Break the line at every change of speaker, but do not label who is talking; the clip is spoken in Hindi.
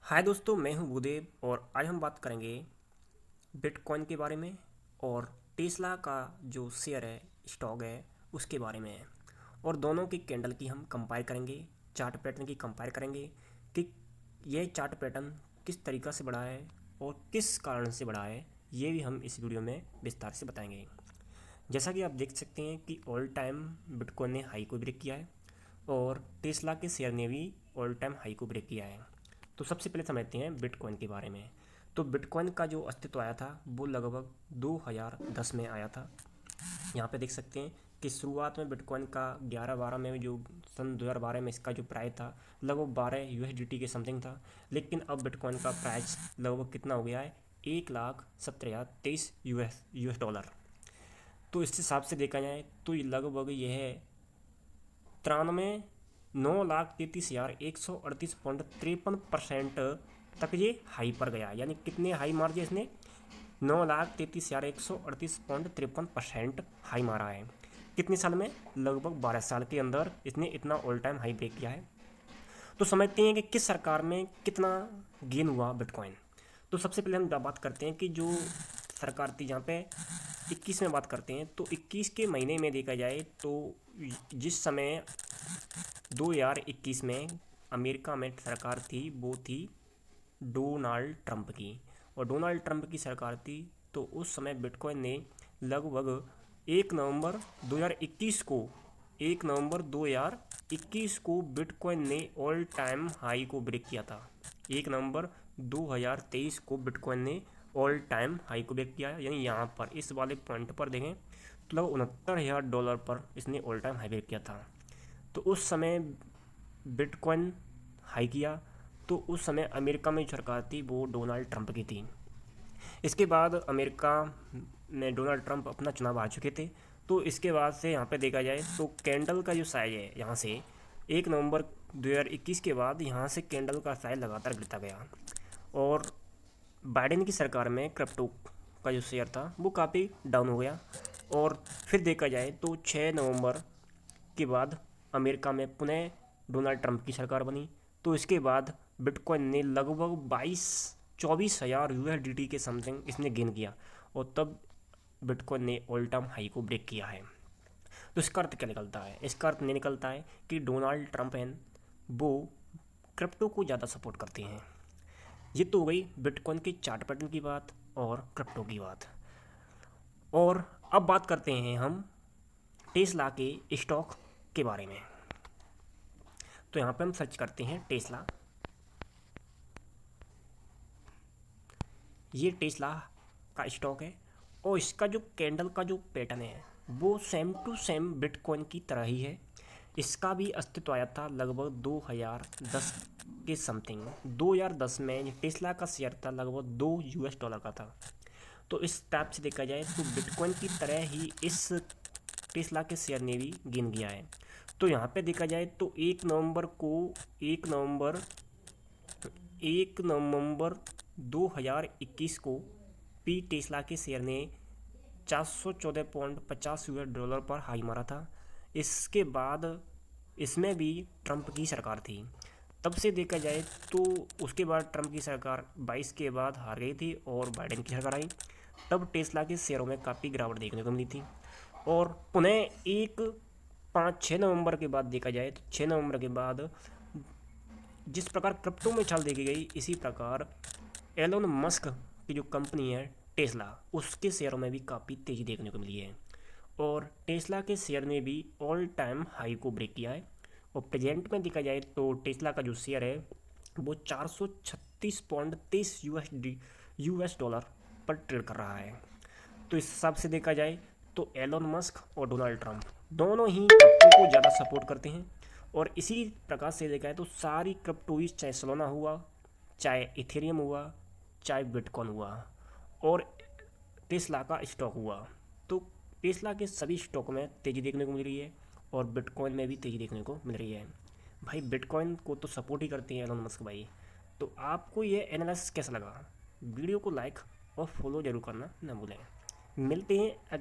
हाय दोस्तों, मैं हूं भूदेव और आज हम बात करेंगे बिटकॉइन के बारे में और टेस्ला का जो शेयर है, स्टॉक है, उसके बारे में है। और दोनों की कैंडल की हम कंपेयर करेंगे, चार्ट पैटर्न की कंपेयर करेंगे कि यह चार्ट पैटर्न किस तरीक़ा से बढ़ा है और किस कारण से बढ़ा है, ये भी हम इस वीडियो में विस्तार से बताएंगे। जैसा कि आप देख सकते हैं कि ऑल टाइम बिटकॉइन ने हाई को ब्रेक किया है और टेस्ला के शेयर ने भी ऑल टाइम हाई को ब्रेक किया है। तो सबसे पहले समझते हैं बिटकॉइन के बारे में। तो बिटकॉइन का जो अस्तित्व आया था वो लगभग 2010 में आया था। यहाँ पे देख सकते हैं कि शुरुआत में बिटकॉइन का 11-12 में जो सन 2012 में इसका जो प्राइस था लगभग 12 यूएसडीटी के समथिंग था। लेकिन अब बिटकॉइन का प्राइस लगभग कितना हो गया है, 1,70,023 यूएस डॉलर। तो इस हिसाब से देखा जाए तो ये लगभग यह 9,33,138.53% तक ये हाई पर गया। यानी कितने हाई मार दिया इसने, 9,33,138.53% हाई मारा है। कितने साल में, लगभग 12 साल के अंदर इसने इतना ऑल टाइम हाई ब्रेक किया है। तो समझते हैं कि किस सरकार में कितना गेन हुआ बिटकॉइन। तो सबसे पहले हम बात करते हैं कि जो सरकार थी, जहाँ पे 21 में बात करते हैं तो 21 के महीने में देखा जाए तो जिस समय 2021 में अमेरिका में सरकार थी वो थी डोनाल्ड ट्रंप की। और डोनाल्ड ट्रंप की सरकार थी तो उस समय बिटकॉइन ने लगभग 1 नवंबर 2021 को 1 नवंबर 2021 को बिटकॉइन ने ऑल टाइम हाई को ब्रेक किया था। 1 नवंबर 2023 को बिटकॉइन ने ऑल टाइम हाई को ब्रेक किया है। यानी यहाँ पर इस वाले पॉइंट पर देखें तो लगभग $69,000 पर इसने ऑल टाइम हाई ब्रेक किया था। तो उस समय बिटकॉइन हाई किया तो उस समय अमेरिका में जो सरकार थी वो डोनाल्ड ट्रंप की थी। इसके बाद अमेरिका में डोनाल्ड ट्रंप अपना चुनाव आ चुके थे। तो इसके बाद से यहाँ पे देखा जाए तो कैंडल का जो साइज है, यहाँ से 1 नवंबर 2021 के बाद यहाँ से कैंडल का साइज लगातार गिरता गया। और बाइडेन की सरकार में क्रिप्टो का जो शेयर था वो काफ़ी डाउन हो गया। और फिर देखा जाए तो 6 नवंबर के बाद अमेरिका में पुनः डोनाल्ड ट्रंप की सरकार बनी। तो इसके बाद बिटकॉइन ने लगभग 24,000 यूएसडीटी के समथिंग इसने गेन किया और तब बिटकॉइन ने ऑल टाइम हाई को ब्रेक किया है। तो इसका अर्थ क्या निकलता है? इसका अर्थ नहीं निकलता है कि डोनाल्ड ट्रंप हैं वो क्रिप्टो को ज़्यादा सपोर्ट करते हैं। ये तो हो गई बिटकॉइन के चार्ट पैटर्न की बात और क्रिप्टो की बात। और अब बात करते हैं हम टेस्ला के स्टॉक के बारे में। तो यहाँ पे हम सर्च करते हैं टेस्ला। ये टेस्ला का स्टॉक है और इसका जो कैंडल का जो पैटर्न है वो सेम टू सेम बिटकॉइन की तरह ही है। इसका भी अस्तित्व आया था लगभग 2010 के समथिंग। 2010 में ये टेस्ला का शेयर था लगभग $2 का था। तो इस टाइप से देखा जाए तो बिटकॉइन की तरह ही इस टेस्ला के शेयर ने भी गेन किया है। तो यहाँ पे देखा जाए तो 1 नवंबर 2021 को पी टेस्ला के शेयर ने 414.50 यूएस डॉलर पर हाई मारा था। इसके बाद इसमें भी ट्रंप की सरकार थी। तब से देखा जाए तो उसके बाद ट्रंप की सरकार 22 के बाद हार गई थी और बाइडेन की सरकार आई। तब टेस्ला के शेयरों में काफ़ी गिरावट देखने को मिली थी। और पुनः 6 नवंबर के बाद देखा जाए तो 6 नवंबर के बाद जिस प्रकार क्रिप्टो में छाल देखी गई, इसी प्रकार एलोन मस्क की जो कंपनी है टेस्ला, उसके शेयरों में भी काफ़ी तेज़ी देखने को मिली है। और टेस्ला के शेयर ने भी ऑल टाइम हाई को ब्रेक किया है। और प्रेजेंट में देखा जाए तो टेस्ला का जो शेयर है वो 436.23 यूएस डॉलर पर ट्रेड कर रहा है। तो इस हिसाब से देखा जाए तो एलोन मस्क और डोनाल्ड ट्रंप दोनों ही क्रिप्टो को ज़्यादा सपोर्ट करते हैं। और इसी प्रकार से देखा है तो सारी क्रिप्टोइज, चाहे सोलाना हुआ, चाहे इथेरियम हुआ, चाहे बिटकॉइन हुआ और टेस्ला का स्टॉक हुआ, तो टेस्ला के सभी स्टॉक में तेज़ी देखने को मिल रही है और बिटकॉइन में भी तेज़ी देखने को मिल रही है। भाई बिटकॉइन को तो सपोर्ट ही करते हैं एलोन मस्क भाई। तो आपको ये एनालिसिस कैसा लगा? वीडियो को लाइक और फॉलो जरूर करना ना भूलें। मिलते हैं